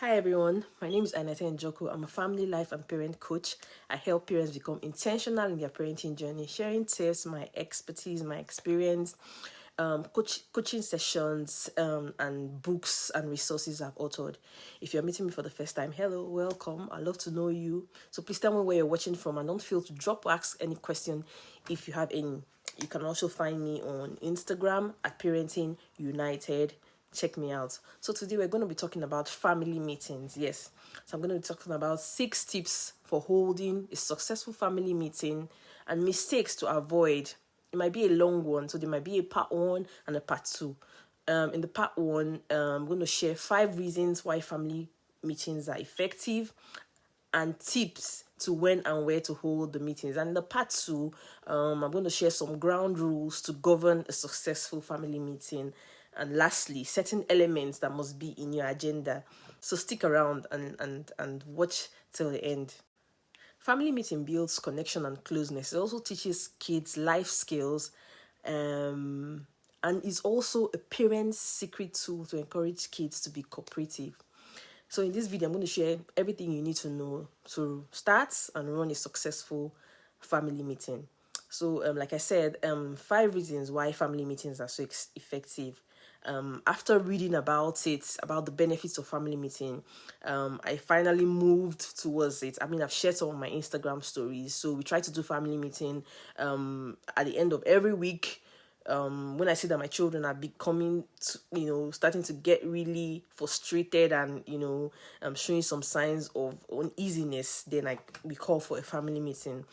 Hi everyone, my name is Anata Njoku. I'm a family life and parent coach. I help parents become intentional in their parenting journey, sharing tips, my expertise, my experience, coaching sessions, and books and resources I've authored. If you're meeting me for the first time, hello, welcome. I'd love to know you. So please tell me where you're watching from and don't feel to drop or ask any question if you have any. You can also find me on Instagram at Parenting United. Check me out. So today we're going to be talking about family meetings. Yes. So I'm going to be talking about 6 tips for holding a successful family meeting and mistakes to avoid. It might be a long one, so there might be a part 1 and a part 2. In the part 1, I'm going to share 5 reasons why family meetings are effective and tips to when and where to hold the meetings. And in the part 2, I'm going to share some ground rules to govern a successful family meeting. And lastly, certain elements that must be in your agenda. So stick around and watch till the end. Family meeting builds connection and closeness. It also teaches kids life skills, and is also a parent's secret tool to encourage kids to be cooperative. So in this video, I'm going to share everything you need to know to start and run a successful family meeting. So like I said, 5 reasons why family meetings are so effective. After reading about it, about the benefits of family meeting, I finally moved towards it. I mean, I've shared some of my Instagram stories. So we try to do family meeting at the end of every week. When I see that my children are becoming, starting to get really frustrated and, showing some signs of uneasiness, then we call for a family meeting.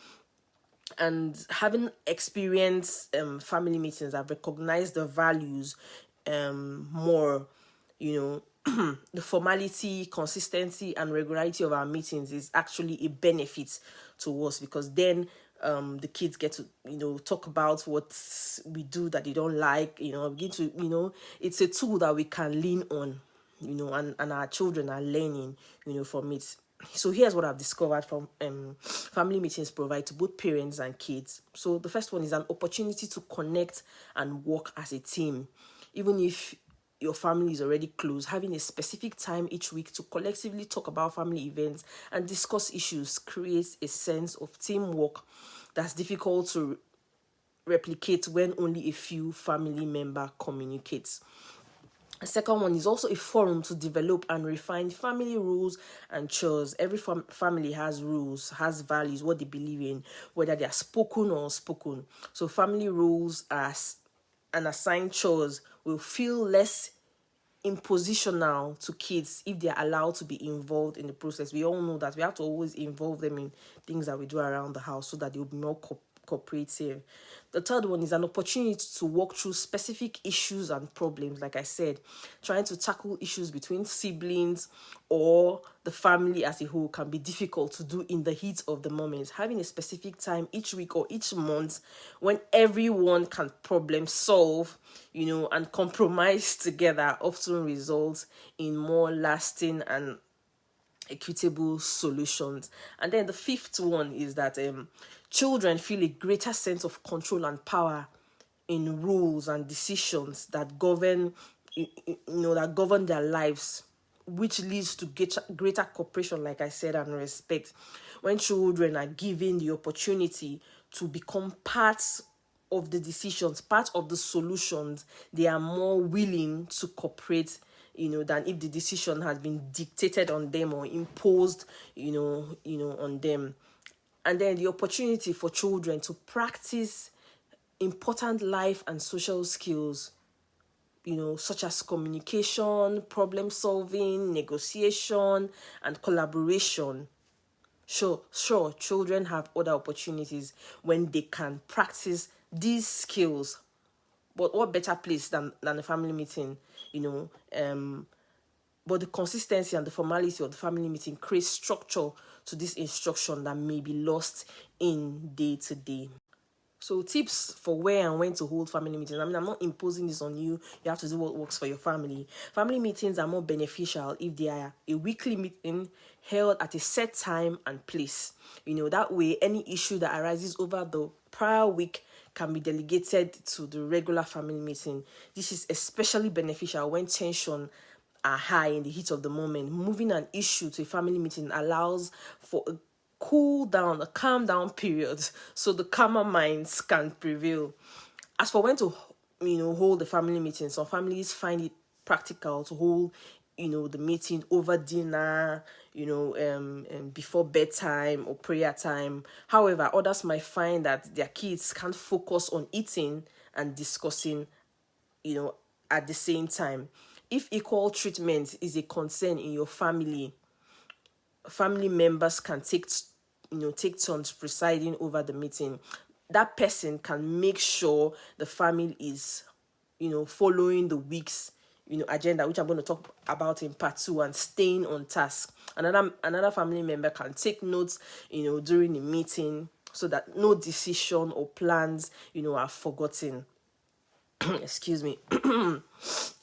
And having experienced family meetings, I've recognized the values more, the formality, consistency, and regularity of our meetings is actually a benefit to us, because then the kids get to, talk about what we do that they don't like, begin to, it's a tool that we can lean on, and our children are learning, from it. So here's what I've discovered from family meetings provide to both parents and kids. So the first one is an opportunity to connect and work as a team. Even if your family is already close, having a specific time each week to collectively talk about family events and discuss issues creates a sense of teamwork that's difficult to replicate when only a few family members communicate. The second one is also a forum to develop and refine family rules and chores. Every family has rules, has values, what they believe in, whether they are spoken or unspoken. So family rules as and assigned chores will feel less impositional to kids if they are allowed to be involved in the process. We all know that we have to always involve them in things that we do around the house so that they'll be more cooperative. The third one is an opportunity to walk through specific issues and problems. Like I said, trying to tackle issues between siblings or the family as a whole can be difficult to do in the heat of the moment. Having a specific time each week or each month when everyone can problem solve, and compromise together often results in more lasting and equitable solutions. And then the fifth one is that children feel a greater sense of control and power in rules and decisions that govern their lives, which leads to greater cooperation, like I said, and respect. When children are given the opportunity to become parts of the decisions, part of the solutions, they are more willing to cooperate, than if the decision has been dictated on them or imposed, on them. And then the opportunity for children to practice important life and social skills, such as communication, problem solving, negotiation, and collaboration. Sure, children have other opportunities when they can practice these skills. But what better place than a family meeting, but the consistency and the formality of the family meeting creates structure to this instruction that may be lost in day to day. So tips for where and when to hold family meetings. I mean, I'm not imposing this on you. You have to do what works for your family. Family meetings are more beneficial if they are a weekly meeting held at a set time and place. That way, any issue that arises over the prior week can be delegated to the regular family meeting. This is especially beneficial when tension are high in the heat of the moment. Moving an issue to a family meeting allows for a cool down, a calm down period, so the calmer minds can prevail. As for when to, hold the family meeting, some families find it practical to hold, the meeting over dinner, before bedtime or prayer time. However, others might find that their kids can't focus on eating and discussing, at the same time. If equal treatment is a concern in your family members can take turns presiding over the meeting. That person can make sure the family is, following the week's, agenda, which I'm going to talk about in part 2, and staying on task. Another family member can take notes, during the meeting, so that no decision or plans, are forgotten. Excuse me.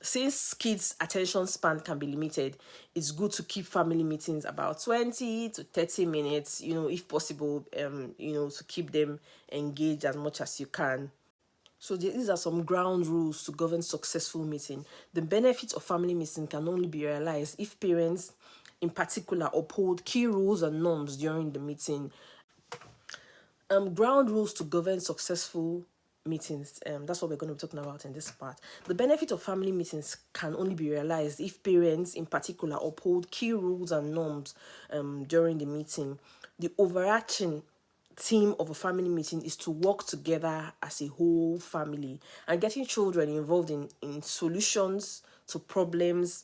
Since kids' attention span can be limited, it's good to keep family meetings about 20 to 30 minutes, if possible, to keep them engaged as much as you can. So these are some ground rules to govern successful meeting. The benefits of family meeting can only be realized if parents, in particular, uphold key rules and norms during the meeting. Ground rules to govern successful meetings. That's what we're going to be talking about in this part. The benefit of family meetings can only be realized if parents, in particular, uphold key rules and norms during the meeting. The overarching theme of a family meeting is to work together as a whole family, and getting children involved in solutions to problems,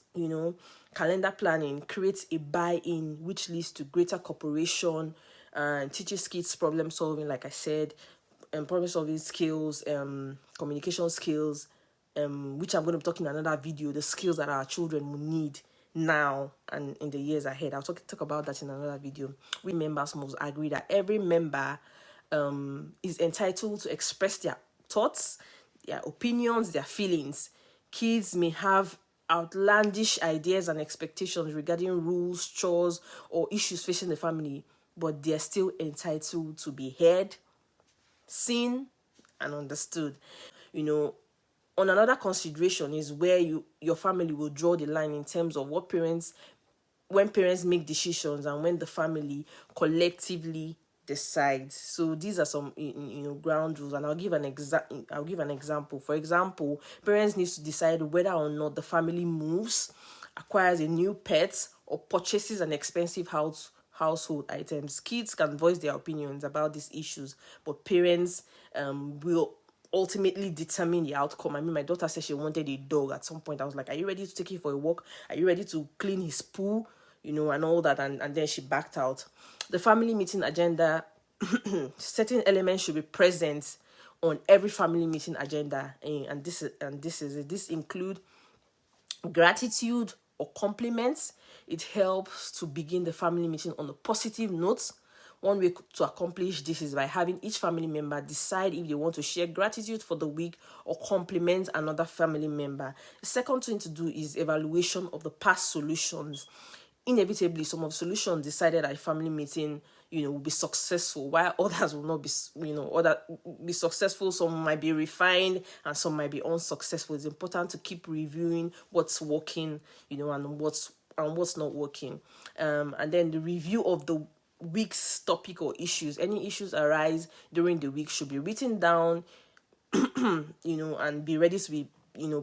calendar planning creates a buy-in, which leads to greater cooperation and teaches kids problem solving, like I said, problem solving skills, communication skills, which I'm going to be talking in another video, the skills that our children will need now and in the years ahead. I'll talk about that in another video. We members must agree that every member is entitled to express their thoughts, their opinions, their feelings. Kids may have outlandish ideas and expectations regarding rules, chores, or issues facing the family, but they're still entitled to be heard, seen, and understood. On another consideration is where your family will draw the line in terms of when parents make decisions and when the family collectively decides. So these are some ground rules, and I'll give an example. For example, parents need to decide whether or not the family moves, acquires a new pet, or purchases an expensive household items. Kids can voice their opinions about these issues, but parents will ultimately determine the outcome. I mean, my daughter said she wanted a dog at some point. I was like, are you ready to take him for a walk? Are you ready to clean his poo? And all that. And then she backed out. The family meeting agenda, certain elements should be present on every family meeting agenda. And this include gratitude or compliments. It helps to begin the family meeting on a positive note. One way to accomplish this is by having each family member decide if they want to share gratitude for the week or compliment another family member. The second thing to do is evaluation of the past solutions. Inevitably, some of the solutions decided at a family meeting, will be successful, while others will not be, be successful. Some might be refined and some might be unsuccessful. It's important to keep reviewing what's working, and what's not working. And then the review of the week's topic or issues. Any issues arise during the week should be written down, and be ready to be,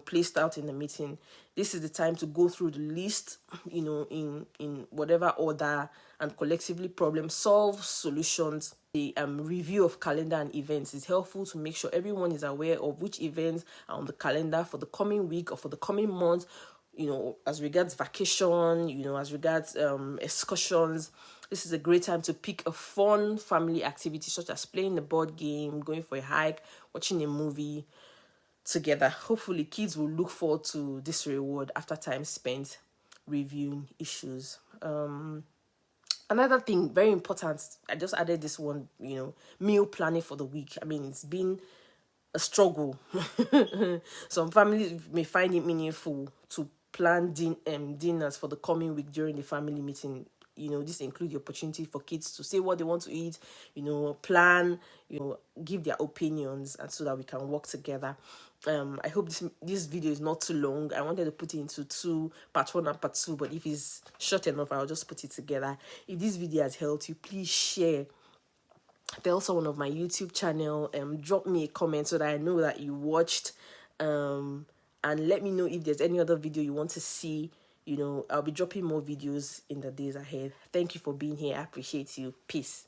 placed out in the meeting. This is the time to go through the list, in whatever order, and collectively problem solve solutions. The review of calendar and events is helpful to make sure everyone is aware of which events are on the calendar for the coming week or for the coming month, as regards vacation, as regards excursions. This is a great time to pick a fun family activity, such as playing the board game, going for a hike, watching a movie together. Hopefully, kids will look forward to this reward after time spent reviewing issues. Another thing, very important, I just added this one, meal planning for the week. I mean, it's been a struggle. Some families may find it meaningful to plan dinners for the coming week during the family meeting. This includes the opportunity for kids to say what they want to eat, plan, give their opinions, and so that we can work together. I hope this video is not too long. I wanted to put it into two, part 1 and part 2, but if it's short enough, I'll just put it together. If this video has helped you, please share. Tell someone of my YouTube channel. Drop me a comment so that I know that you watched. And let me know if there's any other video you want to see. You know, I'll be dropping more videos in the days ahead. Thank you for being here. I appreciate you. Peace.